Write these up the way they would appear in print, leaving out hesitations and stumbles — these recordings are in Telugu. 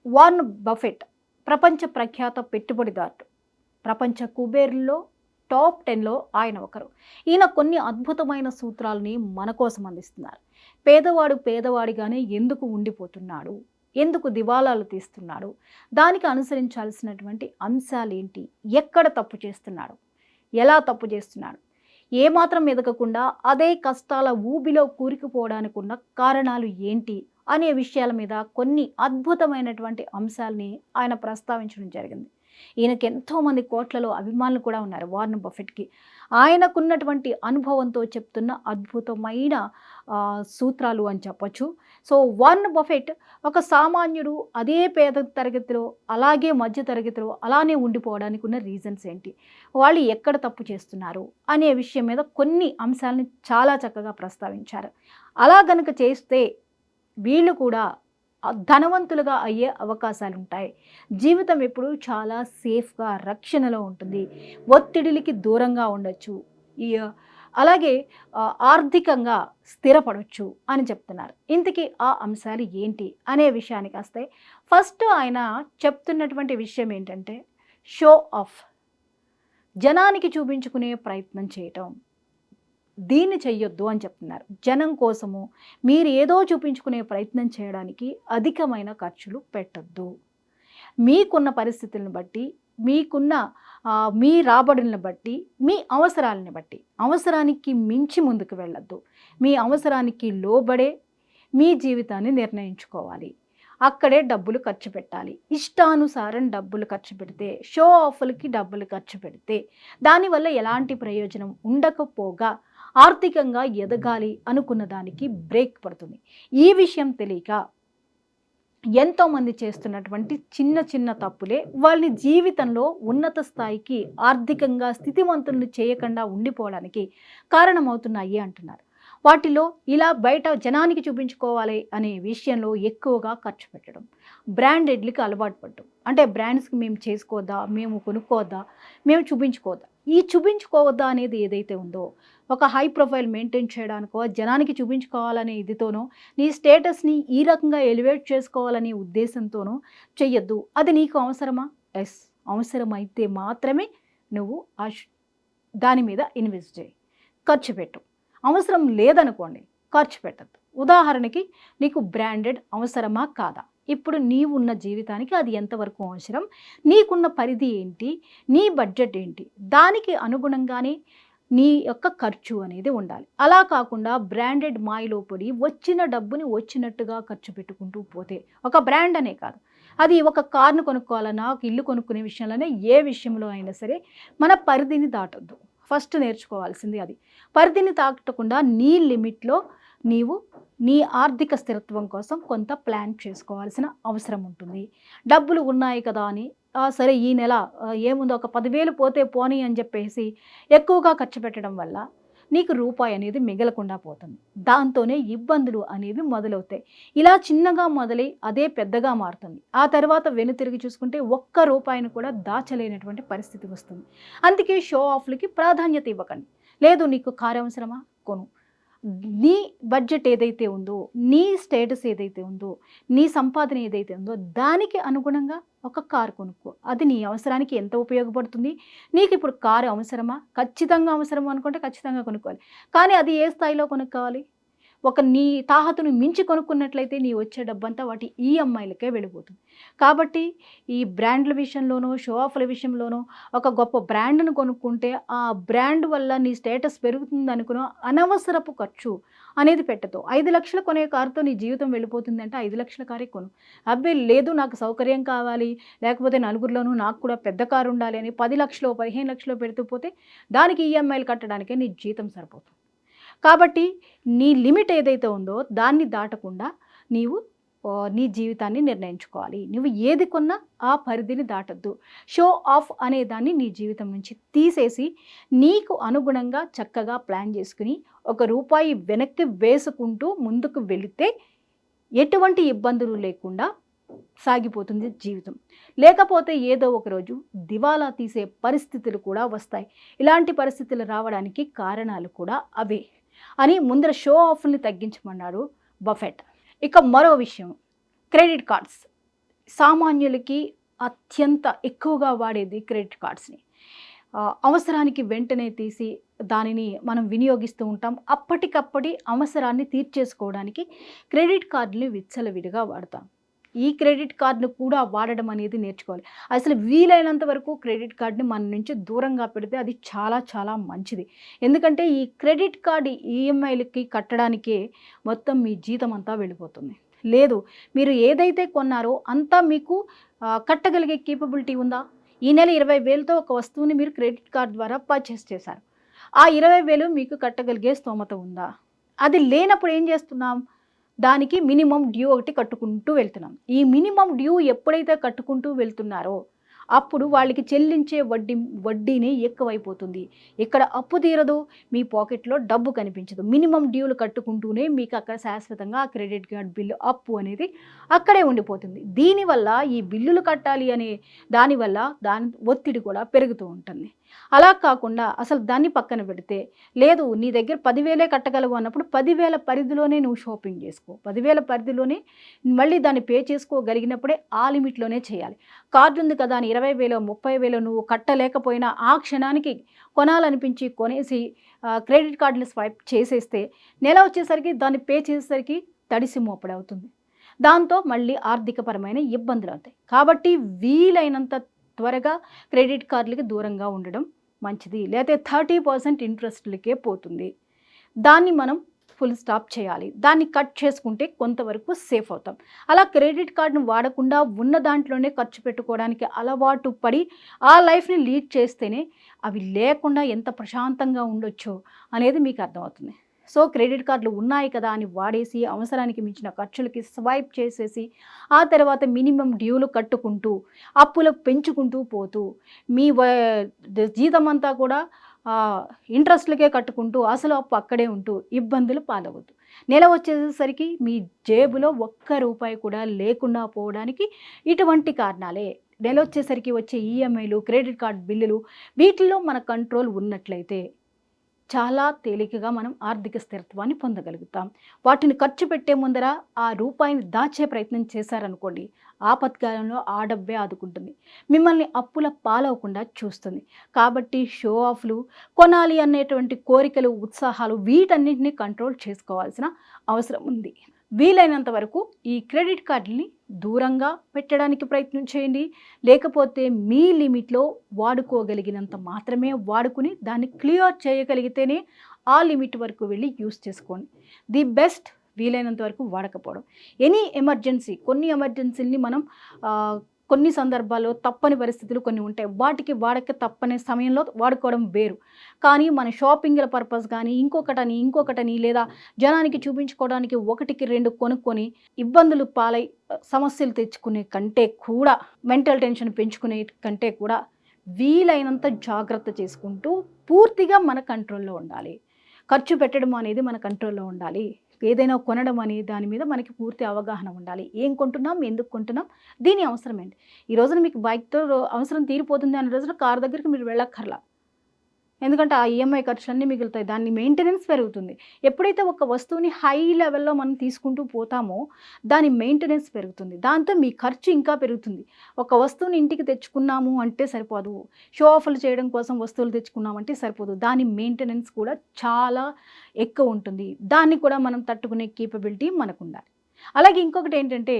వార్న్ బఫెట్ ప్రపంచ ప్రఖ్యాత పెట్టుబడిదారుడు. ప్రపంచ కుబేరుల్లో టాప్ 10లో ఆయన ఒకరు. ఈయన కొన్ని అద్భుతమైన సూత్రాలని మన కోసం అందిస్తున్నారు. పేదవాడు పేదవాడిగానే ఎందుకు ఉండిపోతున్నాడు? ఎందుకు దివాలాలు తీస్తున్నాడు? దానికి అనుసరించాల్సినటువంటి అంశాలేంటి? ఎక్కడ తప్పు చేస్తున్నాడు? ఎలా తప్పు చేస్తున్నాడు? ఏమాత్రం ఎదగకుండా అదే కష్టాల ఊబిలో కూరుకుపోవడానికి ఉన్న కారణాలు ఏంటి? అనే విషయాల మీద కొన్ని అద్భుతమైనటువంటి అంశాల్ని ఆయన ప్రస్తావించడం జరిగింది. ఈయనకి ఎంతోమంది కోట్లలో అభిమానులు కూడా ఉన్నారు వార్న్ బఫెట్‌కి. ఆయనకున్నటువంటి అనుభవంతో చెప్తున్న అద్భుతమైన సూత్రాలు అని చెప్పొచ్చు. సో, వార్న్ బఫెట్ ఒక సామాన్యుడు అదే పేద తరగతిలో, అలాగే మధ్య తరగతిలో అలానే ఉండిపోవడానికి ఉన్న రీజన్స్ ఏంటి? వాళ్ళు ఎక్కడ తప్పు చేస్తున్నారు? అనే విషయం మీద కొన్ని అంశాలని చాలా చక్కగా ప్రస్తావించారు. అలా గనక చేస్తే వీళ్ళు కూడా ధనవంతులుగా అయ్యే అవకాశాలుంటాయి. జీవితం ఎప్పుడూ చాలా సేఫ్‌గా, రక్షణలో ఉంటుంది. ఒత్తిడిలకి దూరంగా ఉండొచ్చు. ఈ అలాగే ఆర్థికంగా స్థిరపడొచ్చు అని చెప్తున్నారు. ఇంతకీ ఆ అంశాలు ఏంటి అనే విషయానికొస్తే ఫస్ట్ ఆయన చెప్తున్నటువంటి విషయం ఏంటంటే షో ఆఫ్. జనానికి చూపించుకునే ప్రయత్నం చేయటం. దీన్ని చెయ్యొద్దు అని చెప్తున్నారు. జనం కోసము మీరు ఏదో చూపించుకునే ప్రయత్నం చేయడానికి అధికమైన ఖర్చులు పెట్టొద్దు. మీకున్న పరిస్థితులను బట్టి, మీకున్న మీ రాబడులను బట్టి, మీ అవసరాలను బట్టి, అవసరానికి మించి ముందుకు వెళ్ళొద్దు. మీ అవసరానికి లోబడే మీ జీవితాన్ని నిర్ణయించుకోవాలి. అక్కడే డబ్బులు ఖర్చు పెట్టాలి. ఇష్టానుసారం డబ్బులు ఖర్చు పెడితే, షో ఆఫ్‌లకి డబ్బులు ఖర్చు పెడితే, దానివల్ల ఎలాంటి ప్రయోజనం ఉండకపోగా ఆర్థికంగా ఎదగాలి అనుకున్న దానికి బ్రేక్ పడుతుంది. ఈ విషయం తెలియక ఎంతోమంది చేస్తున్నటువంటి చిన్న చిన్న తప్పులే వాళ్ళని జీవితంలో ఉన్నత స్థాయికి ఆర్థికంగా స్థితిమంతులను చేయకుండా ఉండిపోవడానికి కారణమవుతున్నాయి అంటున్నారు. వాటిలో ఇలా బయట జనానికి చూపించుకోవాలి అనే విషయంలో ఎక్కువగా ఖర్చు పెట్టడం, బ్రాండెడ్లకి అలవాటు పడటం. అంటే బ్రాండ్స్కి మేము చేసుకోవద్దా, మేము కొనుక్కోవద్దా, మేము చూపించుకోవద్దా. ఈ చూపించుకోవద్దా అనేది ఏదైతే ఉందో, ఒక హై ప్రొఫైల్ మెయింటైన్ చేయడానికో, జనానికి చూపించుకోవాలనే ఇదితోనో, నీ స్టేటస్ని ఈ రకంగా ఎలివేట్ చేసుకోవాలనే ఉద్దేశంతోనో చెయ్యొద్దు. అది నీకు అవసరమా? ఎస్, అవసరమైతే మాత్రమే నువ్వు దాని మీద ఇన్వెస్ట్ చేయి, ఖర్చు పెట్టు. అవసరం లేదనుకోండి, ఖర్చు పెట్టద్దు. ఉదాహరణకి నీకు బ్రాండెడ్ అవసరమా కాదా? ఇప్పుడు నీవున్న జీవితానికి అది ఎంతవరకు అవసరం? నీకున్న పరిధి ఏంటి? నీ బడ్జెట్ ఏంటి? దానికి అనుగుణంగానే నీ యొక్క ఖర్చు అనేది ఉండాలి. అలా కాకుండా బ్రాండెడ్ మాయలో పడి వచ్చిన డబ్బుని వచ్చినట్టుగా ఖర్చు పెట్టుకుంటూ పోతే, ఒక బ్రాండ్ అనే కాదు, అది ఒక కార్ను కొనుక్కోవాలన్నా, ఒక ఇల్లు కొనుక్కునే విషయంలోనే, ఏ విషయంలో అయినా సరే మన పరిధిని దాటొద్దు. ఫస్ట్ నేర్చుకోవాల్సింది అది. పరిధిని దాటకుండా నీ లిమిట్లో నీవు నీ ఆర్థిక స్థిరత్వం కోసం కొంత ప్లాన్ చేసుకోవాల్సిన అవసరం ఉంటుంది. డబ్బులు ఉన్నాయి కదా అని సరే ఈ నెల ఏముందో ఒక 10,000 పోతే పోనీ అని చెప్పేసి ఎక్కువగా ఖర్చు పెట్టడం వల్ల నీకు రూపాయి అనేది మిగలకుండా పోతుంది. దాంతోనే ఇబ్బందులు అనేవి మొదలవుతాయి. ఇలా చిన్నగా మొదలై అదే పెద్దగా మారుతుంది. ఆ తర్వాత వెనుతిరిగి చూసుకుంటే ఒక్క రూపాయిని కూడా దాచలేనటువంటి పరిస్థితి వస్తుంది. అందుకే షో ఆఫ్‌లకి ప్రాధాన్యత ఇవ్వకండి. లేదు నీకు కారు అవసరమా? కొను. నీ బడ్జెట్ ఏదైతే ఉందో, నీ స్టేటస్ ఏదైతే ఉందో, నీ సంపాదన ఏదైతే ఉందో దానికి అనుగుణంగా ఒక కారు కొనుక్కో. అది నీ అవసరానికి ఎంత ఉపయోగపడుతుంది? నీకు ఇప్పుడు కారు అవసరమా? ఖచ్చితంగా అవసరం అనుకుంటే ఖచ్చితంగా కొనుక్కోవాలి. కానీ అది ఏ స్థాయిలో కొనుక్కోవాలి? ఒక నీ తాహతును మించి కొనుక్కున్నట్లయితే నీ వచ్చే డబ్బంతా వాటి ఈఎంఐలకే వెళ్ళిపోతుంది. కాబట్టి ఈ బ్రాండ్ల విషయంలోనో, షో ఆఫ్‌ల విషయంలోనో ఒక గొప్ప బ్రాండ్‌ను కొనుక్కుంటే ఆ బ్రాండ్ వల్ల నీ స్టేటస్ పెరుగుతుందనుకునో అనవసరపు ఖర్చు అనేది పెట్టొద్దు. 5,00,000 కొనే కారుతో నీ జీవితం వెళ్ళిపోతుందంటే 5,00,000 కారే కొను. అబ్బే లేదు నాకు సౌకర్యం కావాలి, లేకపోతే నలుగురిలోనూ నాకు కూడా పెద్ద కారు ఉండాలి అని 10,00,000 15,00,000 పెడుతూ పోతే దానికి ఈఎంఐలు కట్టడానికే నీ జీతం సరిపోతుంది. కాబట్టి నీ లిమిట్ ఏదైతే ఉందో దాన్ని దాటకుండా నీవు నీ జీవితాన్ని నిర్ణయించుకోవాలి. నువ్వు ఏది కొన్నా ఆ పరిధిని దాటొద్దు. షో ఆఫ్ అనే దాన్ని నీ జీవితం నుంచి తీసేసి నీకు అనుగుణంగా చక్కగా ప్లాన్ చేసుకుని ఒక రూపాయి వెనక్కి వేసుకుంటూ ముందుకు వెళితే ఎటువంటి ఇబ్బందులు లేకుండా సాగిపోతుంది జీవితం. లేకపోతే ఏదో ఒకరోజు దివాలా తీసే పరిస్థితులు కూడా వస్తాయి. ఇలాంటి పరిస్థితులు రావడానికి కారణాలు కూడా అవే అని ముందర షో ఆఫ్‌ని తగ్గించమన్నాడు బఫెట్. ఇక మరో విషయం, క్రెడిట్ కార్డ్స్. సామాన్యులకి అత్యంత ఎక్కువగా వాడేది క్రెడిట్ కార్డ్స్ని. అవసరానికి వెంటనే తీసి దానిని మనం వినియోగిస్తూ ఉంటాం. అప్పటికప్పటి అవసరాన్ని తీర్చేసుకోవడానికి క్రెడిట్ కార్డుని విచ్చలవిడిగా వాడతాం. ఈ క్రెడిట్ కార్డ్‌ను కూడా వాడడం అనేది నేర్చుకోవాలి. అసలు వీలైనంత వరకు క్రెడిట్ కార్డ్‌ని మన నుంచి దూరంగా పెడితే అది చాలా చాలా మంచిది. ఎందుకంటే ఈ క్రెడిట్ కార్డ్ ఈఎంఐలకి కట్టడానికే మొత్తం మీ జీతం అంతా వెళ్ళిపోతుంది. లేదు, మీరు ఏదైతే కొన్నారో అంతా మీకు కట్టగలిగే కేపబిలిటీ ఉందా? ఈ నెల 20,000తో ఒక వస్తువుని మీరు క్రెడిట్ కార్డ్ ద్వారా పర్చేస్ చేశారు. ఆ 20,000 మీకు కట్టగలిగే స్తోమత ఉందా? అది లేనప్పుడు ఏం చేస్తున్నాం? దానికి మినిమమ్ డ్యూ ఒకటి కట్టుకుంటూ వెళ్తున్నాం. ఈ మినిమమ్ డ్యూ ఎప్పుడైతే కట్టుకుంటూ వెళ్తున్నారో అప్పుడు వాళ్ళకి చెల్లించే వడ్డీని ఎక్కువైపోతుంది. ఇక్కడ అప్పు తీరదు, మీ పాకెట్‌లో డబ్బు కనిపించదు. మినిమమ్ డ్యూలు కట్టుకుంటూనే మీకు అక్కడ శాశ్వతంగా ఆ క్రెడిట్ కార్డ్ బిల్లు అప్పు అనేది అక్కడే ఉండిపోతుంది. దీనివల్ల ఈ బిల్లులు కట్టాలి అనే దానివల్ల దాని ఒత్తిడి కూడా పెరుగుతూ ఉంటుంది. అలా కాకుండా అసలు దాన్ని పక్కన పెడితే, లేదు నీ దగ్గర 10,000 కట్టగలవు అన్నప్పుడు 10,000 పరిధిలోనే నువ్వు షాపింగ్ చేసుకో. 10,000 పరిధిలోనే మళ్ళీ దాన్ని పే చేసుకోగలిగినప్పుడే ఆ లిమిట్‌లోనే చేయాలి. కార్డ్ ఉంది కదా అని 20,000, 30,000 నువ్వు కట్టలేకపోయినా ఆ క్షణానికి కొనాలనిపించి కొనేసి క్రెడిట్ కార్డ్‌ని స్వైప్ చేసేస్తే నెల వచ్చేసరికి దాన్ని పే చేసేసరికి తడిసి మోపెడవుతుంది. దాంతో మళ్ళీ ఆర్థికపరమైన ఇబ్బందులు అవుతాయి. కాబట్టి వీలైనంత త్వరగా క్రెడిట్ కార్డులకి దూరంగా ఉండడం మంచిది. లేతే 30% ఇంట్రెస్ట్‌లకే పోతుంది. దాన్ని మనం ఫుల్ స్టాప్ చేయాలి. దాన్ని కట్ చేసుకుంటే కొంతవరకు సేఫ్ అవుతాం. అలా క్రెడిట్ కార్డ్‌ని వాడకుండా ఉన్న దాంట్లోనే ఖర్చు పెట్టుకోవడానికి అలవాటు పడి ఆ లైఫ్‌ని లీడ్ చేస్తేనే అవి లేకుండా ఎంత ప్రశాంతంగా ఉండొచ్చో అనేది మీకు అర్థమవుతుంది. సో క్రెడిట్ కార్డులు ఉన్నాయి కదా అని వాడేసి అవసరానికి మించిన ఖర్చులకి స్వైప్ చేసేసి ఆ తర్వాత మినిమమ్ డ్యూలు కట్టుకుంటూ అప్పులు పెంచుకుంటూ పోతూ మీ జీతం అంతా కూడా ఇంట్రెస్ట్లకే కట్టుకుంటూ అసలు అప్పు అక్కడే ఉంటూ ఇబ్బందులు పాలవద్దు. నెల వచ్చేసరికి మీ జేబులో ఒక్క రూపాయి కూడా లేకుండా పోవడానికి ఇటువంటి కారణాలే. నెల వచ్చేసరికి వచ్చే ఈఎంఐలు, క్రెడిట్ కార్డ్ బిల్లులు వీటిల్లో మన కంట్రోల్ ఉన్నట్లయితే చాలా తేలికగా మనం ఆర్థిక స్థిరత్వాన్ని పొందగలుగుతాం. వాటిని ఖర్చు పెట్టే ముందర ఆ రూపాయిని దాచే ప్రయత్నం చేశారనుకోండి, ఆపత్కాలంలో ఆ డబ్బే ఆదుకుంటుంది. మిమ్మల్ని అప్పుల పాలవకుండా చూస్తుంది. కాబట్టి షో ఆఫ్‌లు, కొనాలి అనేటువంటి కోరికలు, ఉత్సాహాలు వీటన్నిటిని కంట్రోల్ చేసుకోవాల్సిన అవసరం ఉంది. వీలైనంత వరకు ఈ క్రెడిట్ కార్డుల్ని దూరంగా పెట్టడానికి ప్రయత్నం చేయండి. లేకపోతే మీ లిమిట్లో వాడుకోగలిగినంత మాత్రమే వాడుకుని దాన్ని క్లియర్ చేయగలిగితేనే ఆ లిమిట్ వరకు వెళ్ళి యూస్ చేసుకోండి. ది బెస్ట్ వీలైనంత వరకు వాడకపోవడం. ఎనీ ఎమర్జెన్సీ, కొన్ని ఎమర్జెన్సీని మనం కొన్ని సందర్భాల్లో తప్పని పరిస్థితులు కొన్ని ఉంటాయి. వాటికి వాడక తప్పని సమయంలో వాడుకోవడం వేరు. కానీ మన షాపింగ్ల పర్పస్ కానీ ఇంకొకటని లేదా జనానికి చూపించుకోవడానికి 1కి 2 కొనుక్కొని ఇబ్బందులు పాలై సమస్యలు తెచ్చుకునే కంటే కూడా, మెంటల్ టెన్షన్ పెంచుకునే కంటే కూడా వీలైనంత జాగ్రత్త చేసుకుంటూ పూర్తిగా మన కంట్రోల్లో ఉండాలి. ఖర్చు పెట్టడం అనేది మన కంట్రోల్లో ఉండాలి. ఏదైనా కొనడం అనే దాని మీద మనకి పూర్తి అవగాహన ఉండాలి. ఏం కొంటున్నాం, ఎందుకు కొంటున్నాం, దీని అవసరం ఏంటి? ఈ రోజున మీకు బైక్‌తో అవసరం తీరిపోతుంది అనే రోజున కారు దగ్గరికి మీరు వెళ్ళక్కర్లా. ఎందుకంటే ఆ ఈఎంఐ ఖర్చులన్నీ మిగులుతాయి. దాని మెయింటెనెన్స్ పెరుగుతుంది. ఎప్పుడైతే ఒక వస్తువుని హై లెవెల్‌లో మనం తీసుకుంటూ పోతామో దాని మెయింటెనెన్స్ పెరుగుతుంది. దాంతో మీ ఖర్చు ఇంకా పెరుగుతుంది. ఒక వస్తువుని ఇంటికి తెచ్చుకున్నాము అంటే సరిపోదు. షో ఆఫ్‌లు చేయడం కోసం వస్తువులు తెచ్చుకున్నామంటే సరిపోదు. దాని మెయింటెనెన్స్ కూడా చాలా ఎక్కువ ఉంటుంది. దాన్ని కూడా మనం తట్టుకునే కేపబిలిటీ మనకుండాలి. అలాగే ఇంకొకటి ఏంటంటే,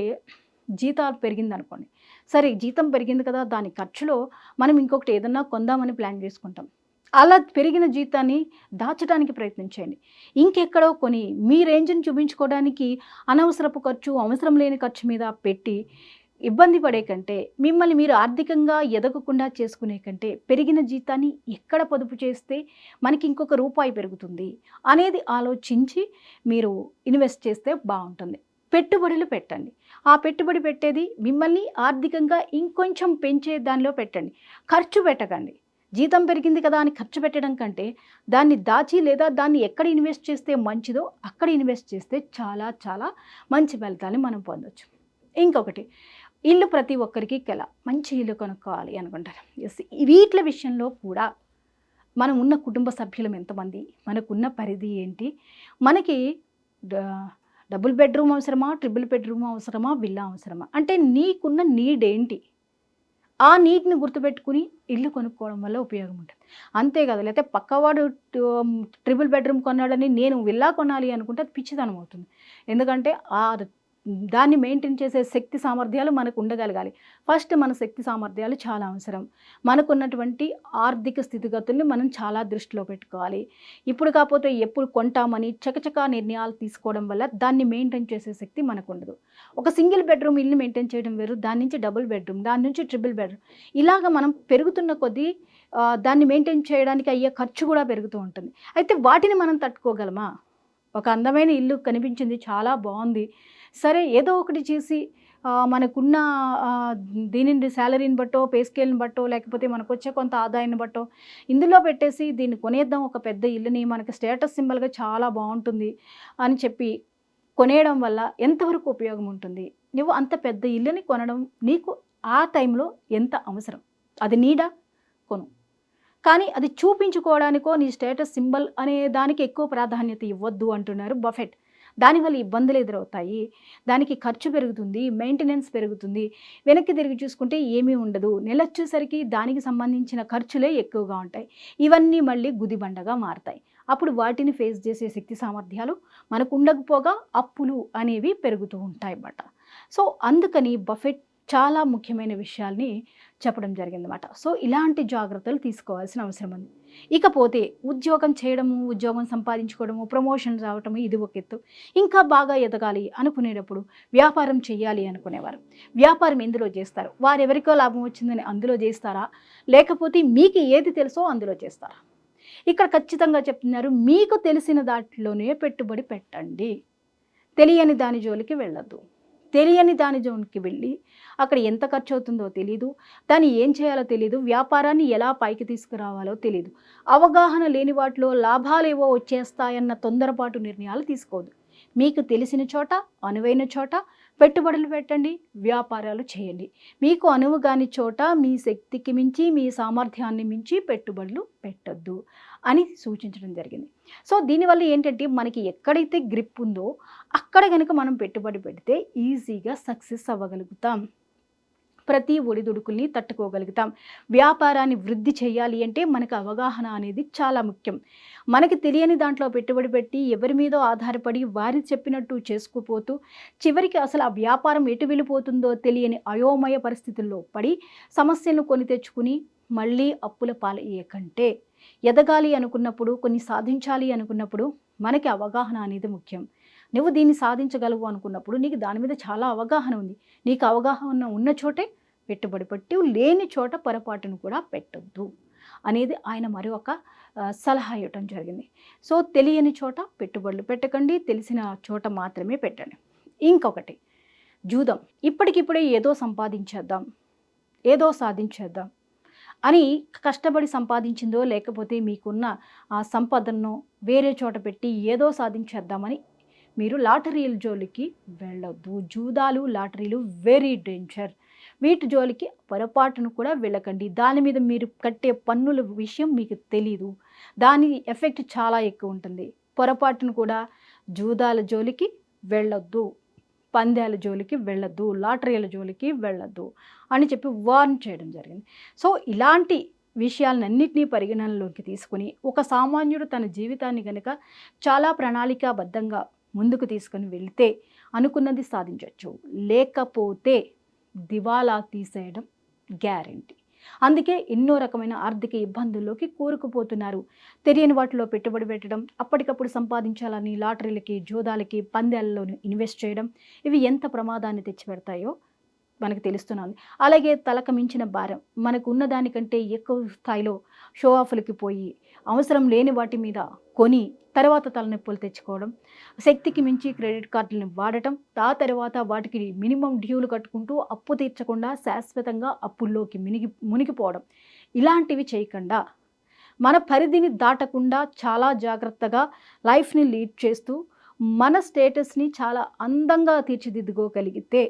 జీతాలు పెరిగిందనుకోండి. సరే జీతం పెరిగింది కదా, దాని ఖర్చులో మనం ఇంకొకటి ఏదన్నా కొందామని ప్లాన్ చేసుకుంటాం. అలా పెరిగిన జీతాన్ని దాచడానికి ప్రయత్నించండి. ఇంకెక్కడో కొని మీ రేంజ్‌ని చూపించుకోవడానికి అనవసరపు ఖర్చు, అవసరం లేని ఖర్చు మీద పెట్టి ఇబ్బంది పడే కంటే, మిమ్మల్ని మీరు ఆర్థికంగా ఎదగకుండా చేసుకునే కంటే, పెరిగిన జీతాన్ని ఎక్కడ పొదుపు చేస్తే మనకి ఇంకొక రూపాయి పెరుగుతుంది అనేది ఆలోచించి మీరు ఇన్వెస్ట్ చేస్తే బాగుంటుంది. పెట్టుబడులు పెట్టండి. ఆ పెట్టుబడి పెట్టేది మిమ్మల్ని ఆర్థికంగా ఇంకొంచెం పెంచే దానిలో పెట్టండి. ఖర్చు పెట్టకండి. జీతం పెరిగింది కదా అని ఖర్చు పెట్టడం కంటే దాన్ని దాచి లేదా దాన్ని ఎక్కడ ఇన్వెస్ట్ చేస్తే మంచిదో అక్కడ ఇన్వెస్ట్ చేస్తే చాలా చాలా మంచి ఫలితాన్ని మనం పొందొచ్చు. ఇంకొకటి, ఇల్లు ప్రతి ఒక్కరికి మంచి ఇల్లు కొనుక్కోవాలి అనుకుంటారు. ఎస్, వీటి విషయంలో కూడా మనం ఉన్న కుటుంబ సభ్యులం ఎంతమంది, మనకున్న పరిధి ఏంటి, మనకి డబుల్ బెడ్రూమ్ అవసరమా, ట్రిపుల్ బెడ్రూమ్ అవసరమా, విల్లా అవసరమా? అంటే నీకున్న నీడ్ ఏంటి? ఆ నీడ్‌ని గుర్తుపెట్టుకొని ఇల్లు కొనుక్కోవడం వల్ల ఉపయోగం ఉంటుంది. అంతే కదా! లేతే పక్కవాడు ట్రిపుల్ బెడ్రూమ్ కొన్నాడని నేను విల్లా కొనాలి అనుకుంటే అది పిచ్చితనం అవుతుంది. ఎందుకంటే దాన్ని మెయింటైన్ చేసే శక్తి సామర్థ్యాలు మనకు ఉండగలగాలి. ఫస్ట్ మన శక్తి సామర్థ్యాలు చాలా అవసరం. మనకున్నటువంటి ఆర్థిక స్థితిగతుల్ని మనం చాలా దృష్టిలో పెట్టుకోవాలి. ఇప్పుడు కాకపోతే ఎప్పుడు కొంటామని చకచకా నిర్ణయాలు తీసుకోవడం వల్ల దాన్ని మెయింటైన్ చేసే శక్తి మనకుండదు. ఒక సింగిల్ బెడ్రూమ్ ఇల్లు మెయింటైన్ చేయడం వేరు, దాని నుంచి డబుల్ బెడ్రూమ్, దాని నుంచి ట్రిపుల్ బెడ్రూమ్ ఇలాగ మనం పెరుగుతున్న కొద్దీ దాన్ని మెయింటైన్ చేయడానికి అయ్యే ఖర్చు కూడా పెరుగుతూ ఉంటుంది. అయితే వాటిని మనం తట్టుకోగలమా? ఒక అందమైన ఇల్లు కనిపించింది, చాలా బావుంది. సరే ఏదో ఒకటి చేసి మనకున్న దీనిని సాలరీని బట్టో, పే స్కేల్‌ని బట్టో, లేకపోతే మనకొచ్చే కొంత ఆదాయాన్ని బట్టో ఇందులో పెట్టేసి దీన్ని కొనేద్దాం ఒక పెద్ద ఇల్లుని, మనకి స్టేటస్ సింబల్‌గా చాలా బావుంటుంది అని చెప్పి కొనేయడం వల్ల ఎంతవరకు ఉపయోగం ఉంటుంది? నువ్వు అంత పెద్ద ఇల్లుని కొనడం నీకు ఆ టైంలో ఎంత అవసరం? అది నీడా? కొను. కానీ అది చూపించుకోవడానికో, నీ స్టేటస్ సింబల్ అనే దానికి ఎక్కువ ప్రాధాన్యత ఇవ్వద్దు అంటున్నారు బఫెట్. దానివల్ల ఇబ్బందులు ఎదురవుతాయి. దానికి ఖర్చు పెరుగుతుంది, మెయింటెనెన్స్ పెరుగుతుంది. వెనక్కి తిరిగి చూసుకుంటే ఏమీ ఉండదు. నెలొచ్చేసరికి దానికి సంబంధించిన ఖర్చులే ఎక్కువగా ఉంటాయి. ఇవన్నీ మళ్ళీ గుదిబండగా మారతాయి. అప్పుడు వాటిని ఫేస్ చేసే శక్తి సామర్థ్యాలు మనకు ఉండకపోగా అప్పులు అనేవి పెరుగుతూ ఉంటాయన్నమాట. సో అందుకని బఫెట్ చాలా ముఖ్యమైన విషయాల్ని చెప్పడం జరిగిందన్నమాట. సో ఇలాంటి జాగ్రత్తలు తీసుకోవాల్సిన అవసరం ఉంది. ఇకపోతే ఉద్యోగం చేయడము, ఉద్యోగం సంపాదించుకోవడము, ప్రమోషన్స్ రావటము ఇది ఒక ఎత్తు. ఇంకా బాగా ఎదగాలి అనుకునేటప్పుడు వ్యాపారం చేయాలి అనుకునేవారు. వ్యాపారం ఎందులో చేస్తారు? వారెవరికో లాభం వచ్చిందని అందులో చేస్తారా? లేకపోతే మీకు ఏది తెలుసో అందులో చేస్తారా? ఇక్కడ ఖచ్చితంగా చెప్తున్నారు, మీకు తెలిసిన దాంట్లోనే పెట్టుబడి పెట్టండి. తెలియని దాని జోలికి వెళ్ళొద్దు. తెలియని దాని జోన్కి వెళ్ళి అక్కడ ఎంత ఖర్చు అవుతుందో తెలీదు, దాన్ని ఏం చేయాలో తెలీదు, వ్యాపారాన్ని ఎలా పైకి తీసుకురావాలో తెలీదు. అవగాహన లేని వాటిలో లాభాలేవో వచ్చేస్తాయన్న తొందరపాటు నిర్ణయాలు తీసుకోవద్దు. మీకు తెలిసిన చోట, అనువైన చోట పెట్టుబడులు పెట్టండి, వ్యాపారాలు చేయండి. మీకు అనువు కాని చోట మీ శక్తికి మించి, మీ సామర్థ్యాన్ని మించి పెట్టుబడులు పెట్టొద్దు అని సూచించడం జరిగింది. సో దీనివల్ల ఏంటంటే మనకి ఎక్కడైతే గ్రిప్ ఉందో అక్కడ కనుక మనం పెట్టుబడి పెడితే ఈజీగా సక్సెస్ అవ్వగలుగుతాం. ప్రతి ఒడిదుడుకుల్ని తట్టుకోగలుగుతాం. వ్యాపారాన్ని వృద్ధి చేయాలి అంటే మనకు అవగాహన అనేది చాలా ముఖ్యం. మనకి తెలియని దాంట్లో పెట్టుబడి పెట్టి ఎవరి మీదో ఆధారపడి వారి చెప్పినట్టు చేసుకుపోతూ చివరికి అసలు ఆ వ్యాపారం ఎటు వెళ్ళిపోతుందో తెలియని అయోమయ పరిస్థితుల్లో పడి సమస్యలను కొని తెచ్చుకుని మళ్ళీ అప్పుల పాలయ్యే కంటే ఎదగాలి అనుకున్నప్పుడు, కొన్ని సాధించాలి అనుకున్నప్పుడు మనకి అవగాహన అనేది ముఖ్యం. నువ్వు దీన్ని సాధించగలవు అనుకున్నప్పుడు నీకు దాని మీద చాలా అవగాహన ఉంది. నీకు అవగాహన ఉన్న చోటే పెట్టుబడి పెట్టి, లేని చోట పొరపాటును కూడా పెట్టొద్దు అనేది ఆయన మరొక సలహా ఇవ్వటం జరిగింది. సో తెలియని చోట పెట్టుబడులు పెట్టకండి, తెలిసిన చోట మాత్రమే పెట్టండి. ఇంకొకటి జూదం. ఇప్పటికిప్పుడే ఏదో సంపాదించేద్దాం, ఏదో సాధించేద్దాం అని కష్టపడి సంపాదించిందో లేకపోతే మీకున్న ఆ సంపదను వేరే చోట పెట్టి ఏదో సాధించేద్దామని మీరు లాటరీల జోలికి వెళ్ళొద్దు. జూదాలు, లాటరీలు వెరీ డేంజర్. వీటి జోలికి పొరపాటును కూడా వెళ్ళకండి. దాని మీద మీరు కట్టే పన్నుల విషయం మీకు తెలీదు. దాని ఎఫెక్ట్ చాలా ఎక్కువ ఉంటుంది. పొరపాటును కూడా జూదాల జోలికి వెళ్ళొద్దు, పందాల జోలికి వెళ్ళొద్దు, లాటరీల జోలికి వెళ్ళొద్దు అని చెప్పి వార్న్ చేయడం జరిగింది. సో ఇలాంటి విషయాలన్నింటినీ పరిగణనలోకి తీసుకుని ఒక సామాన్యుడు తన జీవితాన్ని కనుక చాలా ప్రణాళికాబద్ధంగా ముందుకు తీసుకొని వెళితే అనుకున్నది సాధించవచ్చు. లేకపోతే దివాలా తీసేయడం గ్యారెంటీ. అందుకే ఎన్నో రకమైన ఆర్థిక ఇబ్బందుల్లోకి కూరుకుపోతున్నారు. తెలియని వాటిలో పెట్టుబడి పెట్టడం, అప్పటికప్పుడు సంపాదించాలని లాటరీలకి, జూదాలకి, పందాలలోనూ ఇన్వెస్ట్ చేయడం ఇవి ఎంత ప్రమాదాన్ని తెచ్చిపెడతాయో మనకు తెలుస్తున్నది. అలాగే తలకు మించిన భారం, మనకు ఉన్న దానికంటే ఎక్కువ స్థాయిలో షో ఆఫ్లకి పోయి అవసరం లేని వాటి మీద కొని తర్వాత తలనొప్పులు తెచ్చుకోవడం, శక్తికి మించి క్రెడిట్ కార్డులను వాడటం, ఆ తర్వాత వాటికి మినిమం డ్యూలు కట్టుకుంటూ అప్పు తీర్చకుండా శాశ్వతంగా అప్పుల్లోకి మునిగిపోవడం, ఇలాంటివి చేయకుండా మన పరిధిని దాటకుండా చాలా జాగ్రత్తగా లైఫ్ని లీడ్ చేస్తూ మన స్టేటస్ని చాలా అందంగా తీర్చిదిద్దుకోగలిగితే,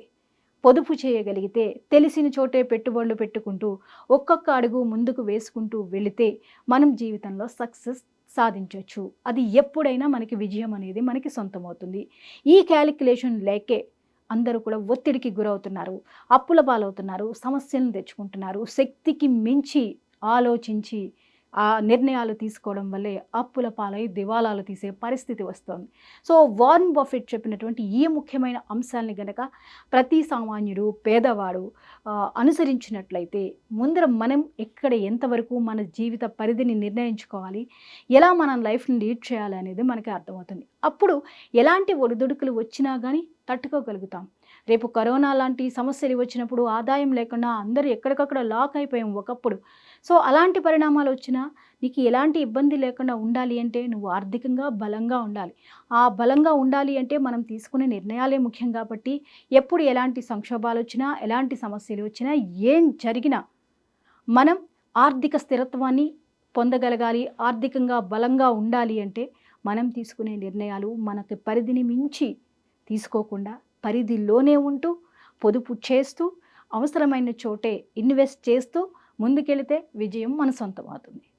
పొదుపు చేయగలిగితే, తెలిసిన చోటే పెట్టుబడులు పెట్టుకుంటూ ఒక్కొక్క అడుగు ముందుకు వేసుకుంటూ వెళితే మనం జీవితంలో సక్సెస్ సాధించవచ్చు. అది ఎప్పుడైనా మనకి విజయం అనేది మనకి సొంతమవుతుంది. ఈ క్యాలిక్యులేషన్ లేకే అందరూ కూడా ఒత్తిడికి గురవుతున్నారు. అప్పుల పాలవుతున్నారు. సమస్యలను తెచ్చుకుంటున్నారు. శక్తికి మించి ఆలోచించి నిర్ణయాలు తీసుకోవడం వల్లే అప్పుల పాలై దివాలాలు తీసే పరిస్థితి వస్తోంది. సో, వారన్ బఫెట్ చెప్పినటువంటి ఈ ముఖ్యమైన అంశాల్ని గనక ప్రతి సామాన్యుడు, పేదవాడు అనుసరించినట్లయితే ముందర మనం ఎక్కడ ఎంతవరకు మన జీవిత పరిధిని నిర్ణయించుకోవాలి, ఎలా మన లైఫ్‌ని లీడ్ చేయాలి అనేది మనకి అర్థమవుతుంది. అప్పుడు ఎలాంటి ఒడిదుడుకులు వచ్చినా గానీ తట్టుకోగలుగుతాం. రేపు కరోనా లాంటి సమస్యలు వచ్చినప్పుడు ఆదాయం లేకుండా అందరూ ఎక్కడికక్కడ లాక్ అయిపోయాం ఒకప్పుడు. సో, అలాంటి పరిణామాలు వచ్చినా నీకు ఎలాంటి ఇబ్బంది లేకుండా ఉండాలి అంటే నువ్వు ఆర్థికంగా బలంగా ఉండాలి. ఆ బలంగా ఉండాలి అంటే మనం తీసుకునే నిర్ణయాలే ముఖ్యం కాబట్టి ఎప్పుడు ఎలాంటి సంక్షోభాలు వచ్చినా, ఎలాంటి సమస్యలు వచ్చినా, ఏం జరిగినా మనం ఆర్థిక స్థిరత్వాన్ని పొందగలగాలి. ఆర్థికంగా బలంగా ఉండాలి అంటే మనం తీసుకునే నిర్ణయాలు మనకి పరిధిని మించి తీసుకోకుండా పరిధిలోనే ఉంటూ, పొదుపు చేస్తూ, అవసరమైన చోటే ఇన్వెస్ట్ చేస్తూ ముందుకెళితే విజయం మన సొంతం అవుతుంది.